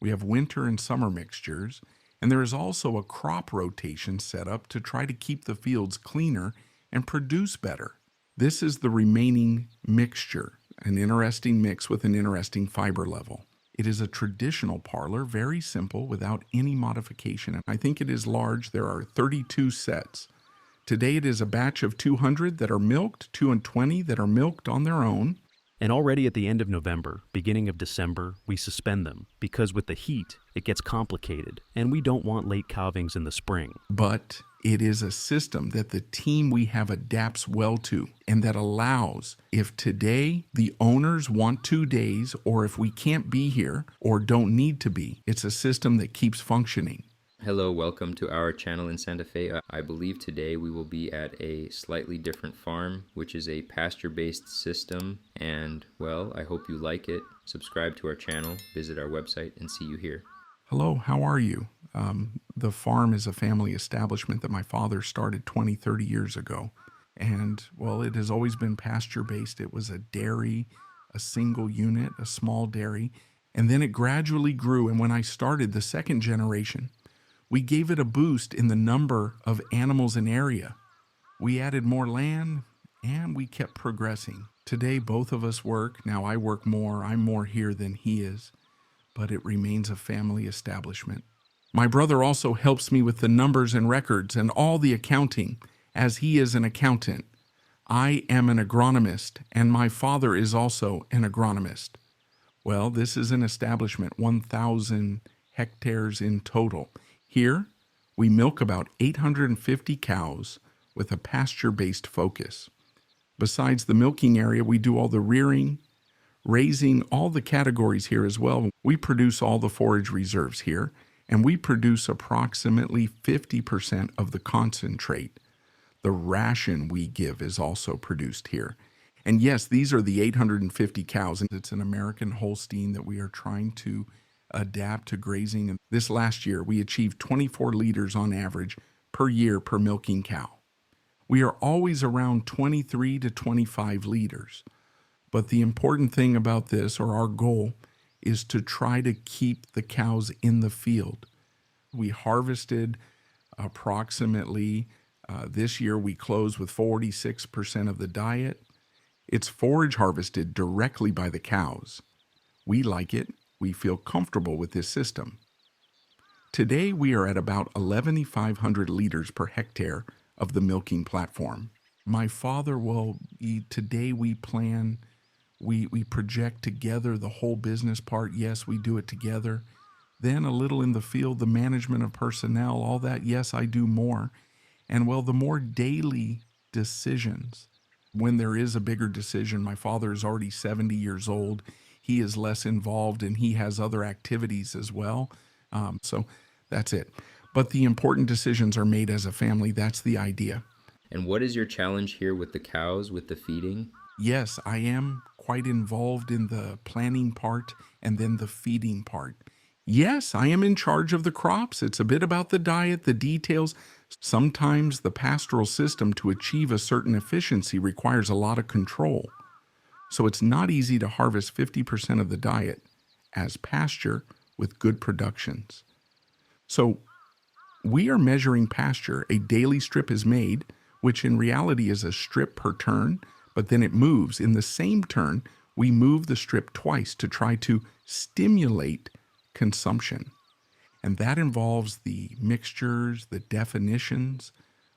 We have winter and summer mixtures, and there is also a crop rotation set up to try to keep the fields cleaner and produce better. This is the remaining mixture, an interesting mix with an interesting fiber level. It is a traditional parlor, very simple, without any modification. And I think it is large. There are 32 sets. Today it is a batch of 200 that are milked, 220 that are milked on their own. And already at the end of November, beginning of December, we suspend them because with the heat, it gets complicated, and we don't want late calvings in the spring. But it is a system that the team we have adapts well to, and that allows, if today the owners want 2 days, or if we can't be here or don't need to be, it's a system that keeps functioning. Hello, welcome to our channel in Santa Fe. I believe today we will be at a slightly different farm, which is a pasture-based system, and well, I hope you like it. Subscribe to our channel, visit our website, and see you here. Hello, how are you? The farm is a family establishment that my father started 20, 30 years ago. And, well, it has always been pasture-based. It was a dairy, a single unit, a small dairy, and then it gradually grew. And when I started the second generation, we gave it a boost in the number of animals in area. We added more land, and we kept progressing. Today, both of us work. Now I work more. I'm more here than he is, but it remains a family establishment. My brother also helps me with the numbers and records and all the accounting, as he is an accountant. I am an agronomist, and my father is also an agronomist. Well, this is an establishment, 1,000 hectares in total. Here, we milk about 850 cows with a pasture-based focus. Besides the milking area, we do all the rearing, raising, all the categories here as well. We produce all the forage reserves here, and we produce approximately 50% of the concentrate. The ration we give is also produced here. And yes, these are the 850 cows, and it's an American Holstein that we are trying to adapt to grazing. And this last year, we achieved 24 liters on average per year per milking cow. We are always around 23 to 25 liters. But the important thing about this, or our goal, is to try to keep the cows in the field. We harvested approximately, this year we closed with 46% of the diet. It's forage harvested directly by the cows. We like it. We feel comfortable with this system. Today we are at about 11,500 liters per hectare of the milking platform. My father today we plan, we project together the whole business part. Yes, we do it together. Then a little in the field, the management of personnel, all that. Yes, I do more. And well, the more daily decisions, when there is a bigger decision, my father is already 70 years old. He is less involved and he has other activities as well. So that's it. But the important decisions are made as a family. That's the idea. And what is your challenge here with the cows, with the feeding? Yes, I am quite involved in the planning part and then the feeding part. Yes, I am in charge of the crops. It's a bit about the diet, the details. Sometimes the pastoral system to achieve a certain efficiency requires a lot of control. So it's not easy to harvest 50% of the diet as pasture with good productions. So we are measuring pasture. A daily strip is made, which in reality is a strip per turn, but then it moves. In the same turn, we move the strip twice to try to stimulate consumption. And that involves the mixtures, the definitions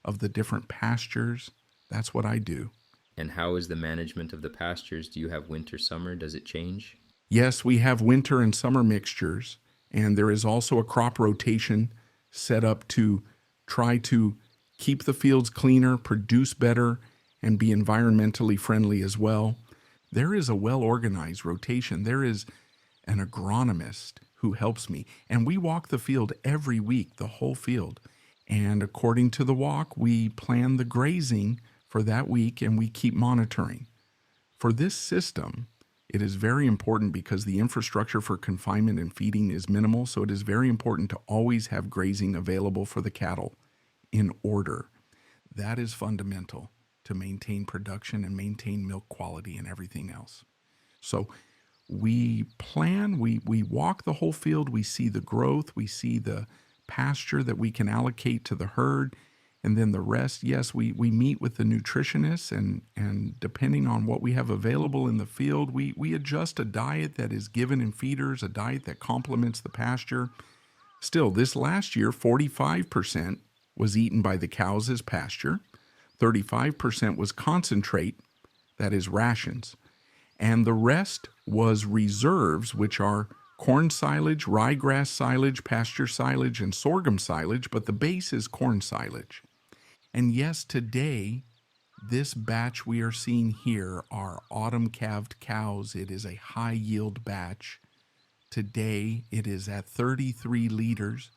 of the different pastures. That's what I do. And how is the management of the pastures? Do you have winter, summer? Does it change? Yes, we have winter and summer mixtures, and there is also a crop rotation set up to try to keep the fields cleaner, produce better, and be environmentally friendly as well. There is a well-organized rotation. There is an agronomist who helps me, and we walk the field every week, the whole field. And according to the walk, we plan the grazing for that week, and we keep monitoring. For this system, it is very important because the infrastructure for confinement and feeding is minimal, so it is very important to always have grazing available for the cattle in order. That is fundamental to maintain production and maintain milk quality and everything else. So We plan, we walk the whole field, we see the growth, we see the pasture that we can allocate to the herd, and then the rest, yes, we meet with the nutritionists, and depending on what we have available in the field, we adjust a diet that is given in feeders, a diet that complements the pasture. Still, this last year, 45% was eaten by the cows as pasture, 35% was concentrate, that is rations, and the rest was reserves, which are corn silage, ryegrass silage, pasture silage, and sorghum silage, but the base is corn silage. And yes, today, this batch we are seeing here are autumn calved cows. It is a high yield batch. Today, it is at 33 liters.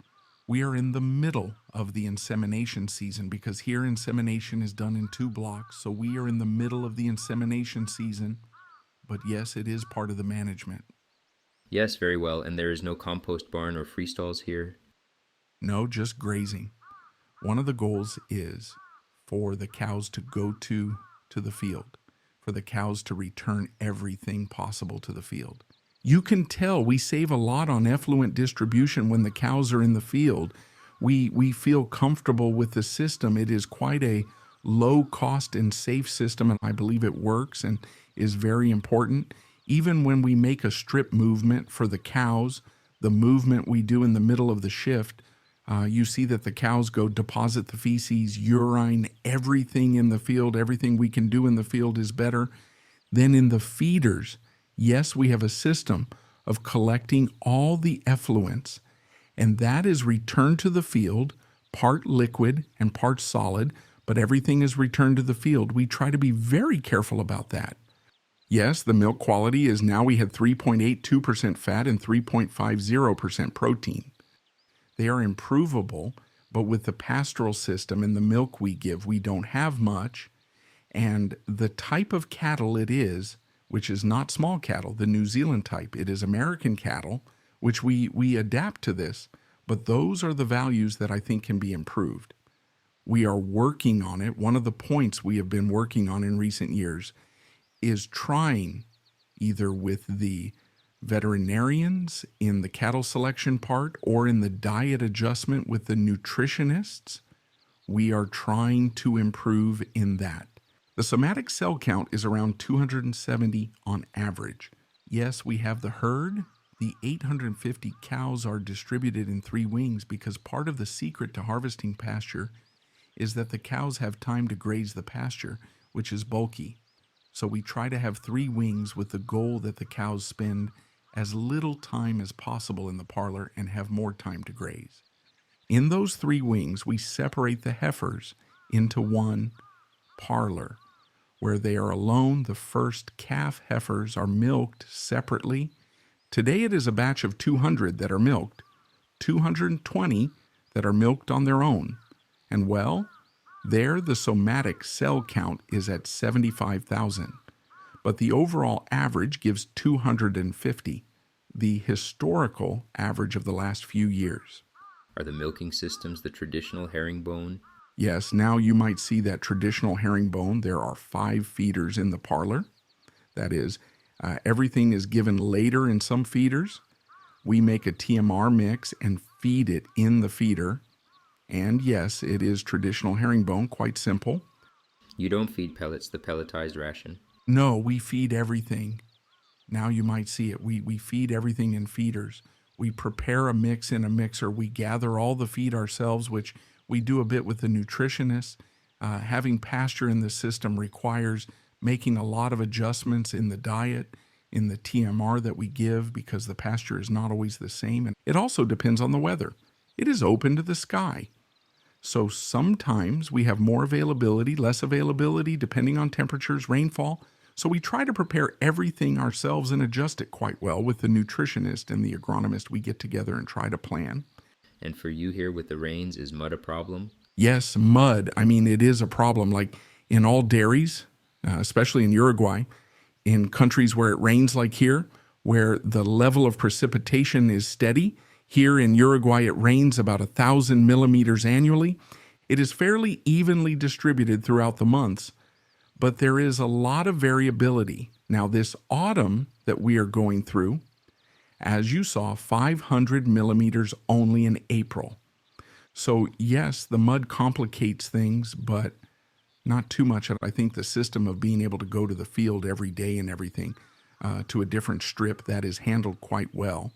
We are in the middle of the insemination season because here insemination is done in 2 blocks. So we are in the middle of the insemination season. But yes, it is part of the management. Yes, very well. And there is no compost barn or free stalls here? No, just grazing. One of the goals is for the cows to go to the field, for the cows to return everything possible to the field. You can tell we save a lot on effluent distribution when the cows are in the field. We feel comfortable with the system. It is quite a low cost and safe system, and I believe it works and is very important. Even when we make a strip movement for the cows, the movement we do in the middle of the shift, you see that the cows go deposit the feces, urine, everything in the field, everything we can do in the field is better. Then in the feeders, yes, we have a system of collecting all the effluents, and that is returned to the field, part liquid and part solid, but everything is returned to the field. We try to be very careful about that. Yes, the milk quality is now we had 3.82% fat and 3.50% protein. They are improvable, but with the pastoral system and the milk we give, we don't have much. And the type of cattle it is, which is not small cattle, the New Zealand type, it is American cattle, which we adapt to this. But those are the values that I think can be improved. We are working on it. One of the points we have been working on in recent years is trying, either with the veterinarians in the cattle selection part or in the diet adjustment with the nutritionists, we are trying to improve in that. The somatic cell count is around 270 on average. Yes, we have the herd. The 850 cows are distributed in 3 wings because part of the secret to harvesting pasture is that the cows have time to graze the pasture, which is bulky. So we try to have 3 wings with the goal that the cows spend as little time as possible in the parlor and have more time to graze. In those 3 wings, we separate the heifers into one parlor where they are alone. The first calf heifers are milked separately. Today it is a batch of 200 that are milked, 220 that are milked on their own. And well, there the somatic cell count is at 75,000. But the overall average gives 250, the historical average of the last few years. Are the milking systems the traditional herringbone? Yes, now you might see that traditional herringbone. There are 5 feeders in the parlor. That is, everything is given later in some feeders. We make a TMR mix and feed it in the feeder. And yes, it is traditional herringbone, quite simple. You don't feed pellets, the pelletized ration? No, we feed everything. Now you might see it. We feed everything in feeders. We prepare a mix in a mixer. We gather all the feed ourselves, which we do a bit with the nutritionists. Having pasture in the system requires making a lot of adjustments in the diet, in the TMR that we give, because the pasture is not always the same. And it also depends on the weather. It is open to the sky. So sometimes we have more availability, less availability, depending on temperatures, rainfall. So we try to prepare everything ourselves and adjust it quite well with the nutritionist and the agronomist. We get together and try to plan. And for you here with the rains, is mud a problem? Yes, mud. I mean, it is a problem. Like in all dairies, especially in Uruguay, in countries where it rains like here, where the level of precipitation is steady. Here in Uruguay, it rains about 1,000 millimeters annually. It is fairly evenly distributed throughout the months, but there is a lot of variability. Now, this autumn that we are going through, as you saw, 500 millimeters only in April. So yes, the mud complicates things, but not too much. I think the system of being able to go to the field every day and everything to a different strip, that is handled quite well.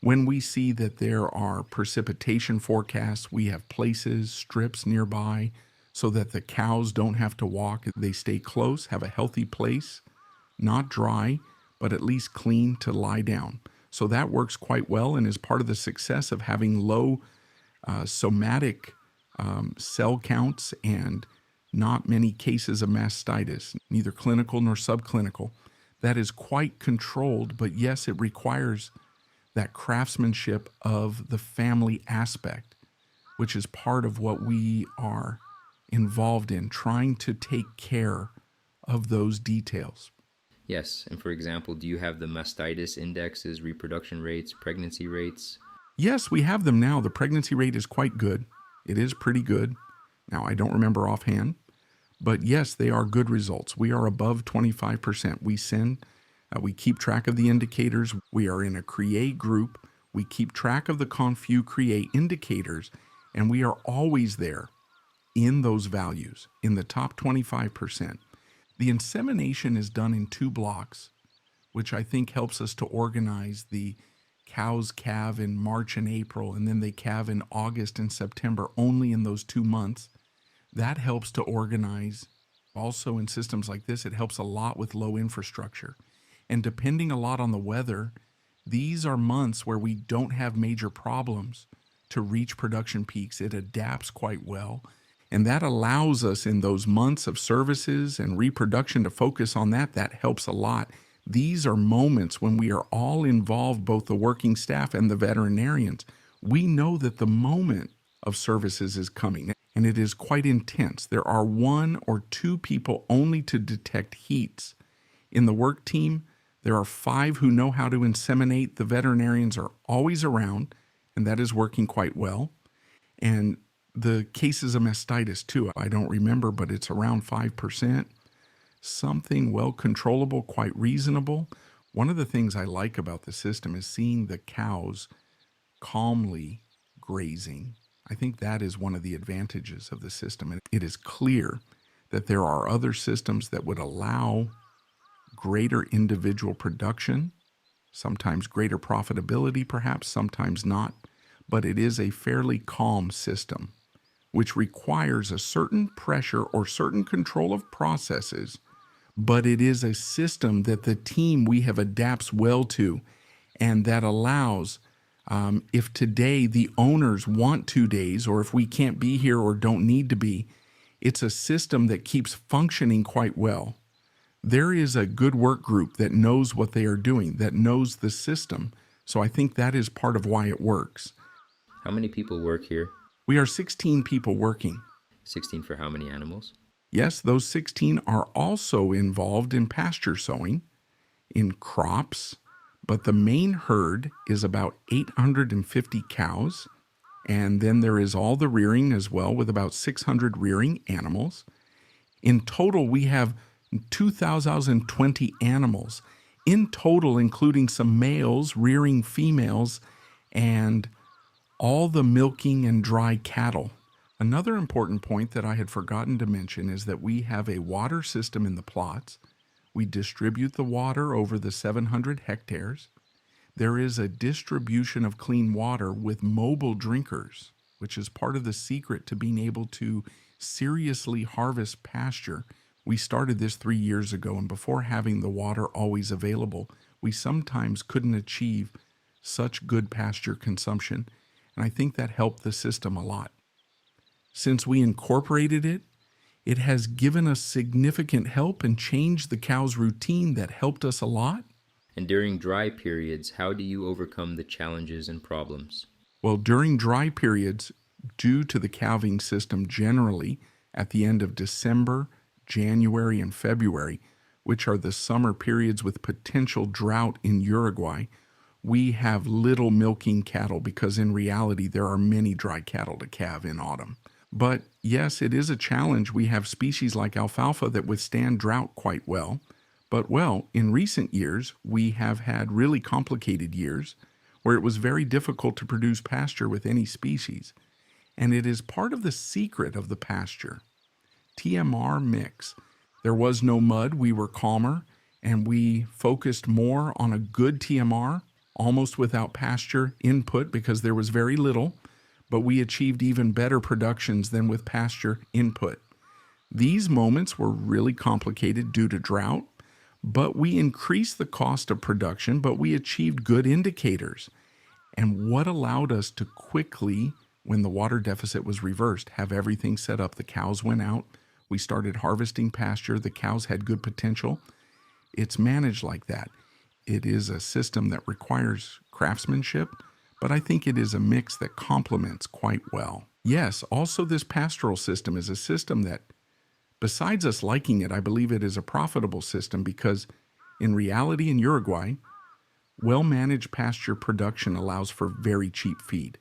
When we see that there are precipitation forecasts, we have places, strips nearby so that the cows don't have to walk. They stay close, have a healthy place, not dry, but at least clean to lie down. So that works quite well and is part of the success of having low somatic cell counts and not many cases of mastitis, neither clinical nor subclinical. That is quite controlled, but yes, it requires that craftsmanship of the family aspect, which is part of what we are involved in, trying to take care of those details. Yes, and for example, do you have the mastitis indexes, reproduction rates, pregnancy rates? Yes, we have them now. The pregnancy rate is quite good. It is pretty good. Now, I don't remember offhand, but yes, they are good results. We are above 25%. We keep track of the indicators. We are in a CREATE group. We keep track of the Confu CREATE indicators, and we are always there in those values, in the top 25%. The insemination is done in 2 blocks, which I think helps us to organize. The cows calve in March and April, and then they calve in August and September, only in those 2 months. That helps to organize. Also in systems like this, it helps a lot with low infrastructure. And depending a lot on the weather, these are months where we don't have major problems to reach production peaks. It adapts quite well. And that allows us in those months of services and reproduction to focus on that. That helps a lot. These are moments when we are all involved, both the working staff and the veterinarians. We know that the moment of services is coming, and it is quite intense. There are 1 or 2 people only to detect heats. In the work team, there are 5 who know how to inseminate. The veterinarians are always around, and that is working quite well. And the cases of mastitis too, I don't remember, but it's around 5%. Something well controllable, quite reasonable. One of the things I like about the system is seeing the cows calmly grazing. I think that is one of the advantages of the system. And it is clear that there are other systems that would allow greater individual production, sometimes greater profitability perhaps, sometimes not, but it is a fairly calm system, which requires a certain pressure or certain control of processes, but it is a system that the team we have adapts well to, and that allows, if today the owners want 2 days, or if we can't be here or don't need to be, it's a system that keeps functioning quite well. There is a good work group that knows what they are doing, that knows the system, so I think that is part of why it works. How many people work here? We are 16 people working. 16 for how many animals? Yes, those 16 are also involved in pasture sowing, in crops, but the main herd is about 850 cows, and then there is all the rearing as well, with about 600 rearing animals. In total, we have 2,020 animals. In total, including some males rearing females and all the milking and dry cattle. Another important point that I had forgotten to mention is that we have a water system in the plots. We distribute the water over the 700 hectares. There is a distribution of clean water with mobile drinkers, which is part of the secret to being able to seriously harvest pasture. We started this 3 years ago, and before having the water always available, we sometimes couldn't achieve such good pasture consumption, and I think that helped the system a lot. Since we incorporated it, it has given us significant help and changed the cow's routine that helped us a lot. And during dry periods, how do you overcome the challenges and problems? Well, during dry periods, due to the calving system generally at the end of December, January, and February, which are the summer periods with potential drought in Uruguay, we have little milking cattle because in reality there are many dry cattle to calve in autumn. But yes, it is a challenge. We have species like alfalfa that withstand drought quite well, But, well, in recent years, we have had really complicated years where it was very difficult to produce pasture with any species. And it is part of the secret of the pasture. TMR mix. There was no mud, we were calmer, and we focused more on a good TMR, almost without pasture input because there was very little, but we achieved even better productions than with pasture input. These moments were really complicated due to drought, but we increased the cost of production, but we achieved good indicators. And what allowed us to quickly, when the water deficit was reversed, have everything set up. The cows went out. We started harvesting pasture. The cows had good potential. It's managed like that. It is a system that requires craftsmanship, but I think it is a mix that complements quite well. Yes, also this pastoral system is a system that, besides us liking it, I believe it is a profitable system because in reality in Uruguay, well-managed pasture production allows for very cheap feed.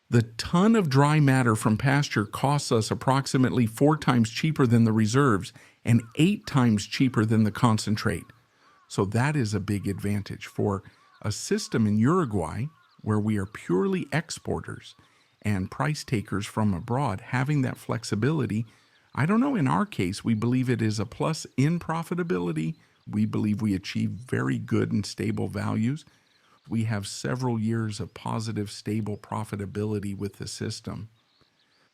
The ton of dry matter from pasture costs us approximately 4 times cheaper than the reserves and 8 times cheaper than the concentrate. So that is a big advantage for a system in Uruguay where we are purely exporters and price takers from abroad. Having that flexibility, I don't know, in our case, we believe it is a plus in profitability. We believe we achieve very good and stable values. We have several years of positive, stable profitability with the system.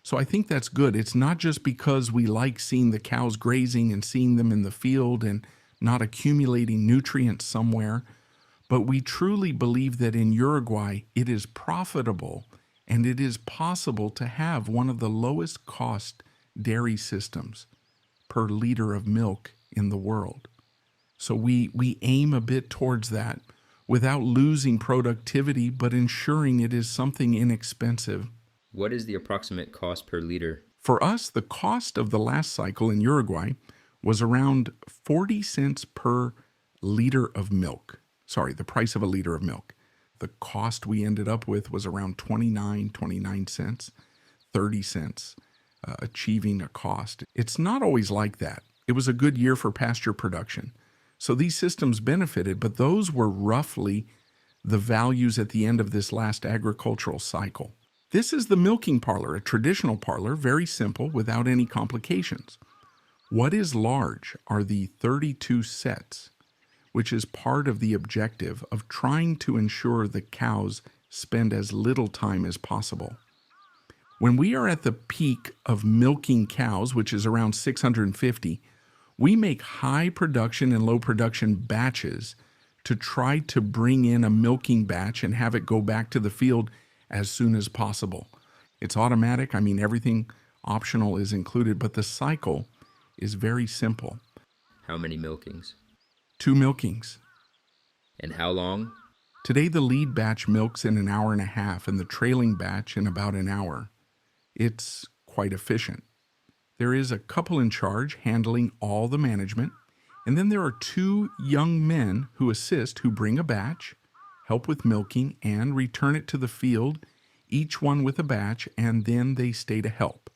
So I think that's good. It's not just because we like seeing the cows grazing and seeing them in the field and not accumulating nutrients somewhere, but we truly believe that in Uruguay it is profitable and it is possible to have one of the lowest cost dairy systems per liter of milk in the world. So we aim a bit towards that without losing productivity, but ensuring it is something inexpensive. What is the approximate cost per liter? For us, the cost of the last cycle in Uruguay was around 40 cents per liter of milk. Sorry, the price of a liter of milk. The cost we ended up with was around 29 cents, 30 cents, achieving a cost. It's not always like that. It was a good year for pasture production. So these systems benefited, but those were roughly the values at the end of this last agricultural cycle. This is the milking parlor, a traditional parlor, very simple, without any complications. What is large are the 32 sets, which is part of the objective of trying to ensure the cows spend as little time as possible. When we are at the peak of milking cows, which is around 650, we make high production and low production batches to try to bring in a milking batch and have it go back to the field as soon as possible. It's automatic. I mean, everything optional is included, but the cycle is very simple. How many milkings? 2 milkings. And how long? Today, the lead batch milks in an hour and a half and the trailing batch in about an hour. It's quite efficient. There is a couple in charge handling all the management, and then there are 2 young men who assist, who bring a batch, help with milking, and return it to the field, each one with a batch, and then they stay to help.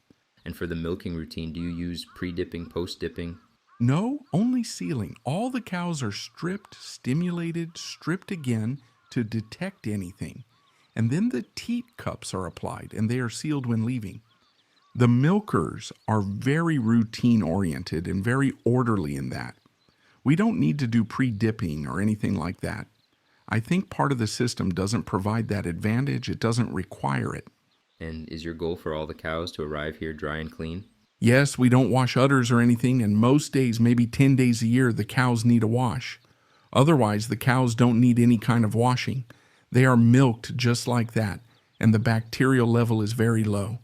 And for the milking routine, do you use pre-dipping, post-dipping? No, only sealing. All the cows are stripped, stimulated, stripped again to detect anything. And then the teat cups are applied, and they are sealed when leaving. The milkers are very routine-oriented and very orderly in that. We don't need to do pre-dipping or anything like that. I think part of the system doesn't provide that advantage. It doesn't require it. And is your goal for all the cows to arrive here dry and clean? Yes, we don't wash udders or anything, and most days, maybe 10 days a year, the cows need a wash. Otherwise, the cows don't need any kind of washing. They are milked just like that, and the bacterial level is very low.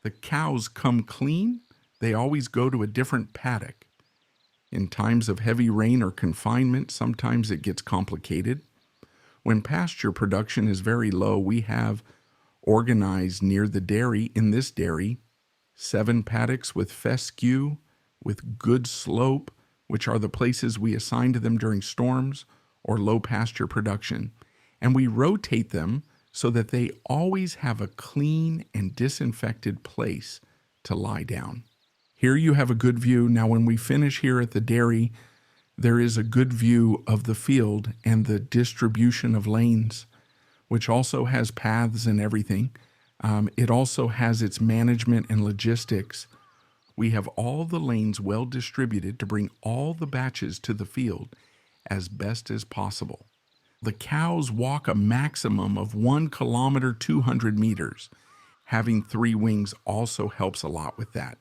The cows come clean. They always go to a different paddock. In times of heavy rain or confinement, sometimes it gets complicated. When pasture production is very low, we have organized near the dairy, in this dairy, 7 paddocks with fescue, with good slope, which are the places we assign to them during storms or low pasture production. And we rotate them so that they always have a clean and disinfected place to lie down. Here you have a good view. Now when we finish here at the dairy, there is a good view of the field and the distribution of lanes, which also has paths and everything. It also has its management and logistics. We have all the lanes well distributed to bring all the batches to the field as best as possible. The cows walk a maximum of 1 kilometer, 200 meters. Having 3 wings also helps a lot with that.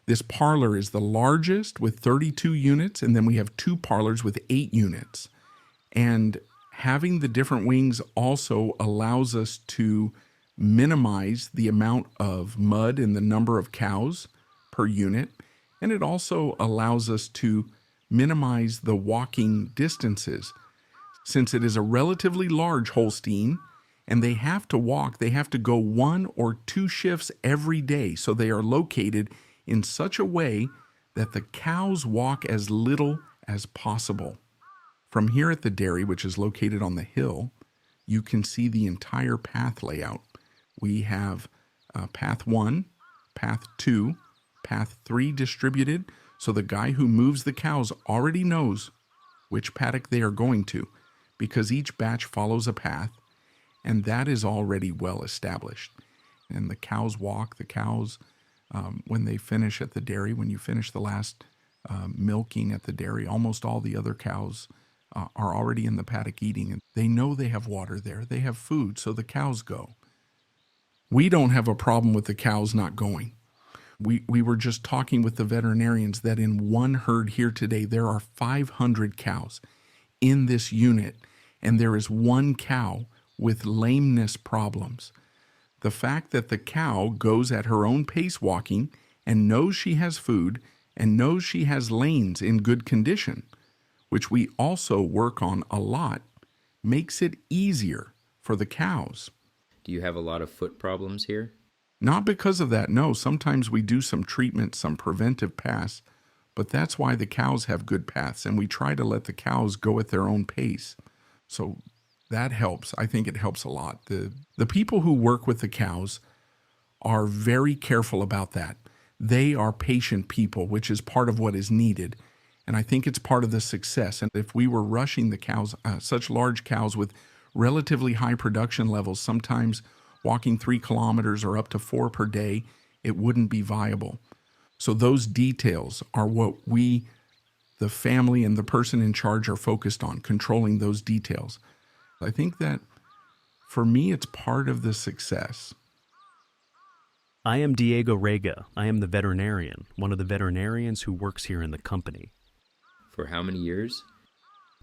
This parlor is the largest with 32 units, and then we have 2 parlors with 8 units. And having the different wings also allows us to minimize the amount of mud and the number of cows per unit, and it also allows us to minimize the walking distances. Since it is a relatively large Holstein and they have to walk, they have to go 1 or 2 shifts every day, so they are located in such a way that the cows walk as little as possible. From here at the dairy, which is located on the hill, you can see the entire path layout. We have path 1, path 2, path 3 distributed, so the guy who moves the cows already knows which paddock they are going to, because each batch follows a path, and that is already well established. And the cows walk, when they finish at the dairy, when you finish the last milking at the dairy, almost all the other cows are already in the paddock eating, and they know they have water there, they have food, so the cows go. We don't have a problem with the cows not going. We were just talking with the veterinarians that in one herd here today, there are 500 cows in this unit, and there is 1 cow with lameness problems. The fact that the cow goes at her own pace walking and knows she has food and knows she has lanes in good condition, which we also work on a lot, makes it easier for the cows. Do you have a lot of foot problems here? Not because of that, no. Sometimes we do some treatment, some preventive paths, but that's why the cows have good paths, and we try to let the cows go at their own pace. So that helps. I think it helps a lot. The people who work with the cows are very careful about that. They are patient people, which is part of what is needed, and I think it's part of the success. And if we were rushing the cows, such large cows with relatively high production levels, sometimes walking 3 kilometers or up to 4 per day, it wouldn't be viable. So those details are what we, the family and the person in charge, are focused on, controlling those details. I think that for me, it's part of the success. I am Diego Rega. I am the veterinarian, one of the veterinarians who works here in the company. For how many years?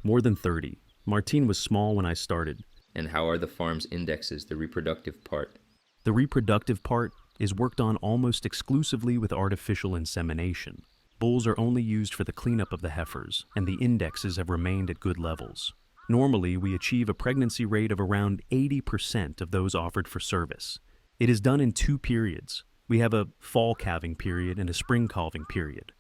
More than 30. Martín was small when I started. And how are the farm's indexes, the reproductive part? The reproductive part is worked on almost exclusively with artificial insemination. Bulls are only used for the cleanup of the heifers, and the indexes have remained at good levels. Normally, we achieve a pregnancy rate of around 80% of those offered for service. It is done in 2 periods. We have a fall calving period and a spring calving period.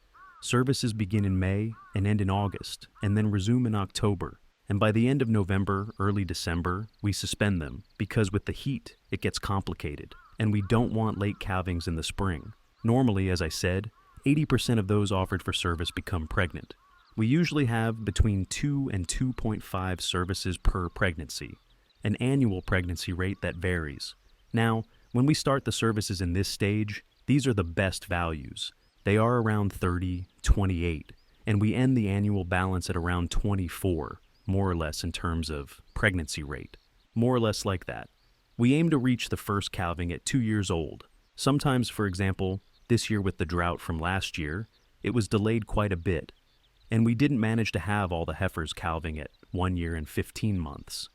Services begin in May and end in August, and then resume in October. And by the end of November, early December, we suspend them because with the heat, it gets complicated, and we don't want late calvings in the spring. Normally, as I said, 80% of those offered for service become pregnant. We usually have between 2 and 2.5 services per pregnancy, an annual pregnancy rate that varies. Now, when we start the services in this stage, these are the best values. They are around 30, 28, and we end the annual balance at around 24. More or less in terms of pregnancy rate. More or less like that. We aim to reach the first calving at 2 years old. Sometimes, for example, this year with the drought from last year, it was delayed quite a bit, and we didn't manage to have all the heifers calving at 1 year and 15 months.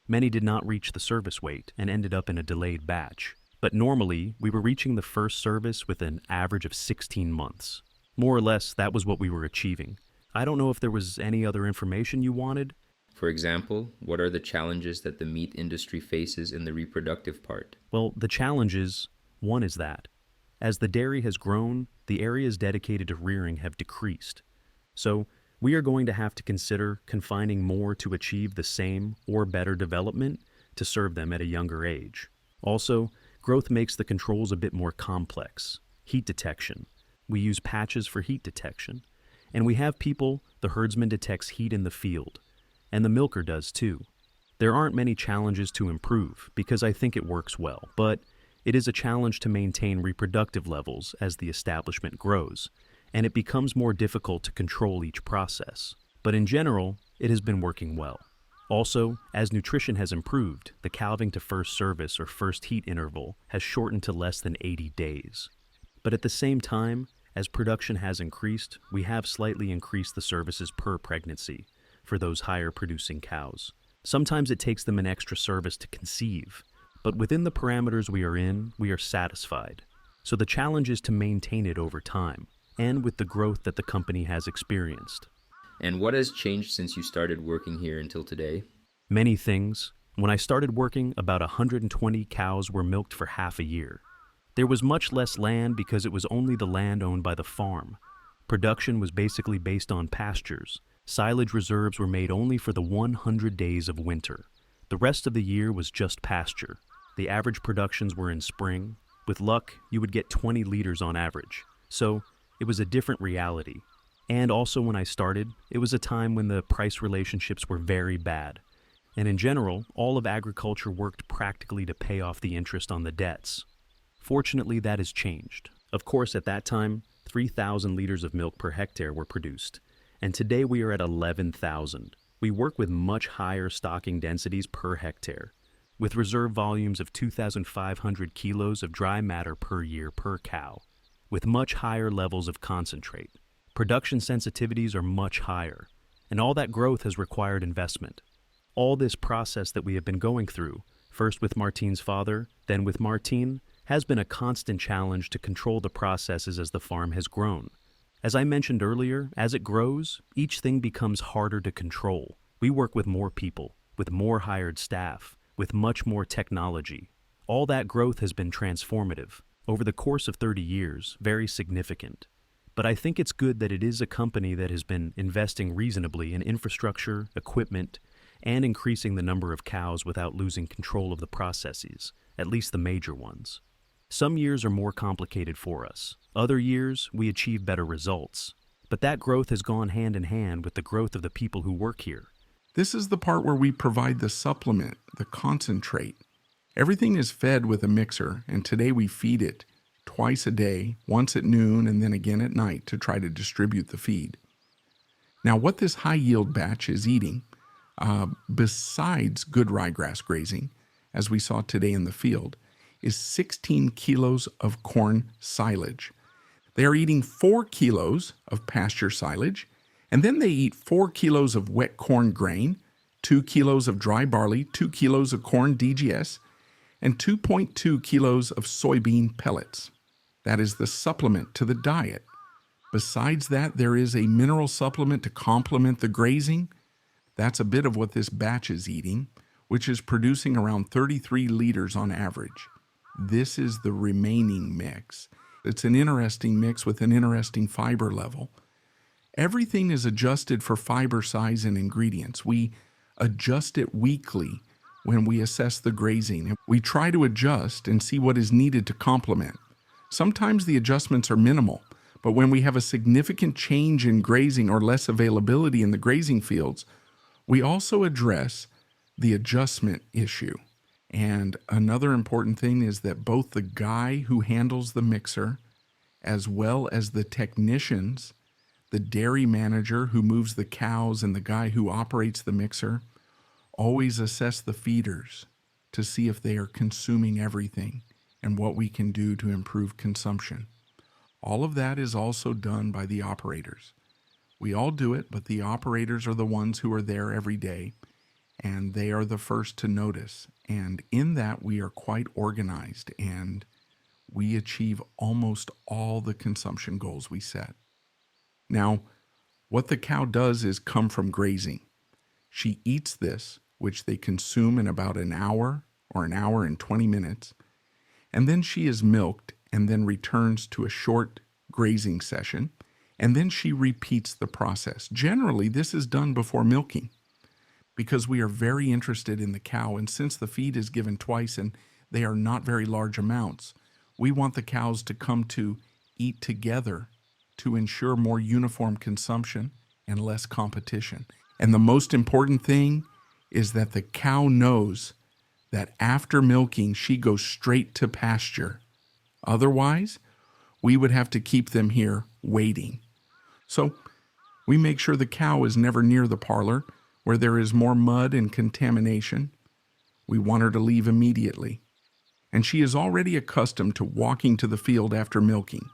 Many did not reach the service weight and ended up in a delayed batch, but normally we were reaching the first service with an average of 16 months. More or less, that was what we were achieving. I don't know if there was any other information you wanted. For example, what are the challenges that the meat industry faces in the reproductive part? Well, the challenges, one is that, as the dairy has grown, the areas dedicated to rearing have decreased. So, we are going to have to consider confining more to achieve the same or better development to serve them at a younger age. Also, growth makes the controls a bit more complex. Heat detection. We use patches for heat detection. And we have people, the herdsman detects heat in the field, and the milker does too. There aren't many challenges to improve because I think it works well, but it is a challenge to maintain reproductive levels as the establishment grows, and it becomes more difficult to control each process. But in general, it has been working well. Also, as nutrition has improved, the calving to first service or first heat interval has shortened to less than 80 days. But at the same time, as production has increased, we have slightly increased the services per pregnancy for those higher producing cows. Sometimes it takes them an extra service to conceive, but within the parameters we are in, we are satisfied. So the challenge is to maintain it over time, and with the growth that the company has experienced. And what has changed since you started working here until today? Many things. When I started working, about 120 cows were milked for half a year. There was much less land because it was only the land owned by the farm. Production was basically based on pastures. Silage reserves were made only for the 100 days of winter. The rest of the year was just pasture. The average productions were in spring. With luck, you would get 20 liters on average. So it was a different reality. And also when I started, it was a time when the price relationships were very bad. And in general, all of agriculture worked practically to pay off the interest on the debts. Fortunately, that has changed. Of course, at that time, 3,000 liters of milk per hectare were produced. And today we are at 11,000. We work with much higher stocking densities per hectare, with reserve volumes of 2,500 kilos of dry matter per year per cow, with much higher levels of concentrate. Production sensitivities are much higher, and all that growth has required investment. All this process that we have been going through, first with Martin's father, then with Martin, has been a constant challenge to control the processes as the farm has grown. As I mentioned earlier, as it grows, each thing becomes harder to control. We work with more people, with more hired staff, with much more technology. All that growth has been transformative. Over the course of 30 years, very significant. But I think it's good that it is a company that has been investing reasonably in infrastructure, equipment, and increasing the number of cows without losing control of the processes, at least the major ones. Some years are more complicated for us. Other years, we achieve better results. But that growth has gone hand in hand with the growth of the people who work here. This is the part where we provide the supplement, the concentrate. Everything is fed with a mixer, and today we feed it twice a day, once at noon and then again at night to try to distribute the feed. Now, what this high-yield batch is eating, besides good ryegrass grazing, as we saw today in the field, is 16 kilos of corn silage. They are eating 4 kilos of pasture silage, and then they eat 4 kilos of wet corn grain, 2 kilos of dry barley, 2 kilos of corn DGS, and 2.2 kilos of soybean pellets. That is the supplement to the diet. Besides that, there is a mineral supplement to complement the grazing. That's a bit of what this batch is eating, which is producing around 33 liters on average. This is the remaining mix. It's an interesting mix with an interesting fiber level. Everything is adjusted for fiber size and ingredients. We adjust it weekly when we assess the grazing. We try to adjust and see what is needed to complement. Sometimes the adjustments are minimal, but when we have a significant change in grazing or less availability in the grazing fields, we also address the adjustment issue. And another important thing is that both the guy who handles the mixer, as well as the technicians, the dairy manager who moves the cows and the guy who operates the mixer, always assess the feeders to see if they are consuming everything and what we can do to improve consumption. All of that is also done by the operators. We all do it, but the operators are the ones who are there every day, and they are the first to notice. And in that, we are quite organized, and we achieve almost all the consumption goals we set. Now, what the cow does is come from grazing. She eats this, which they consume in about an hour or an hour and 20 minutes, and then she is milked and then returns to a short grazing session, and then she repeats the process. Generally, this is done before milking because we are very interested in the cow, and since the feed is given twice and they are not very large amounts, we want the cows to come to eat together to ensure more uniform consumption and less competition. And the most important thing is that the cow knows that after milking, she goes straight to pasture. Otherwise, we would have to keep them here waiting. So we make sure the cow is never near the parlor where there is more mud and contamination. We want her to leave immediately. And she is already accustomed to walking to the field after milking.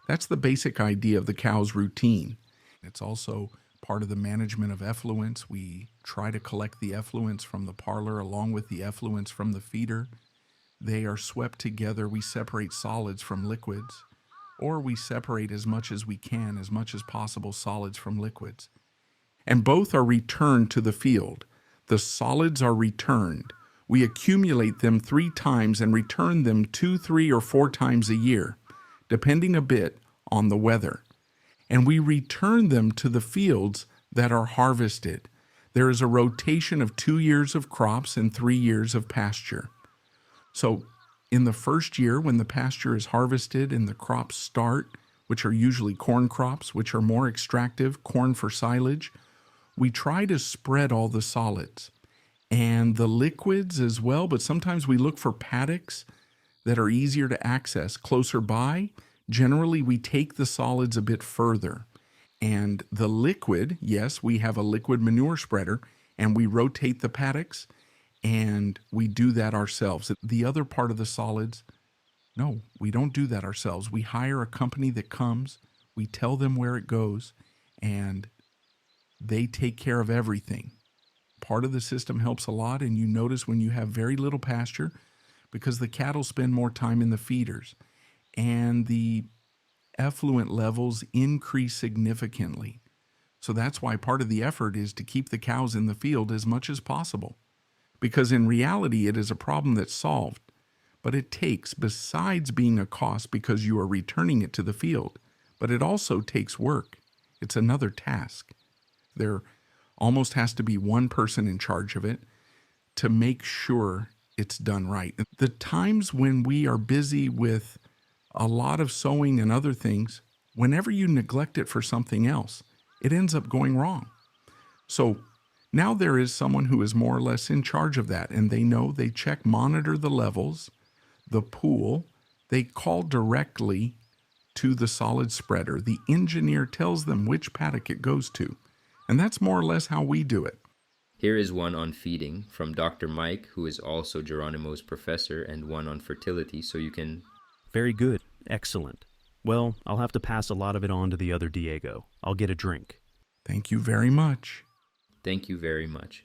That's the basic idea of the cow's routine. It's also part of the management of effluents. We try to collect the effluents from the parlor along with the effluents from the feeder. They are swept together. We separate solids from liquids, or we separate as much as we can, as much as possible, solids from liquids. And both are returned to the field. The solids are returned. We accumulate them 3 times and return them 2, 3, or 4 times a year, depending a bit on the weather. And we return them to the fields that are harvested. There is a rotation of 2 years of crops and 3 years of pasture. So in the first year, when the pasture is harvested and the crops start, which are usually corn crops, which are more extractive, corn for silage, we try to spread all the solids and the liquids as well, but sometimes we look for paddocks that are easier to access closer by. Generally, we take the solids a bit further. And the liquid, yes, we have a liquid manure spreader, and we rotate the paddocks, and we do that ourselves. The other part of the solids, no, we don't do that ourselves. We hire a company that comes, we tell them where it goes, and they take care of everything. Part of the system helps a lot, and you notice when you have very little pasture, because the cattle spend more time in the feeders, and the effluent levels increase significantly. So that's why part of the effort is to keep the cows in the field as much as possible. Because in reality, it is a problem that's solved, but it takes, besides being a cost because you are returning it to the field, but it also takes work. It's another task. There almost has to be one person in charge of it to make sure it's done right. The times when we are busy with a lot of sowing and other things, whenever you neglect it for something else, it ends up going wrong. So now there is someone who is more or less in charge of that, and they know, they check, monitor the levels, the pool, they call directly to the solid spreader. The engineer tells them which paddock it goes to. And that's more or less how we do it. Here is one on feeding from Dr. Mike, who is also Geronimo's professor, and one on fertility, so you can... Very good. Excellent. Well, I'll have to pass a lot of it on to the other Diego. I'll get a drink. Thank you very much. Thank you very much.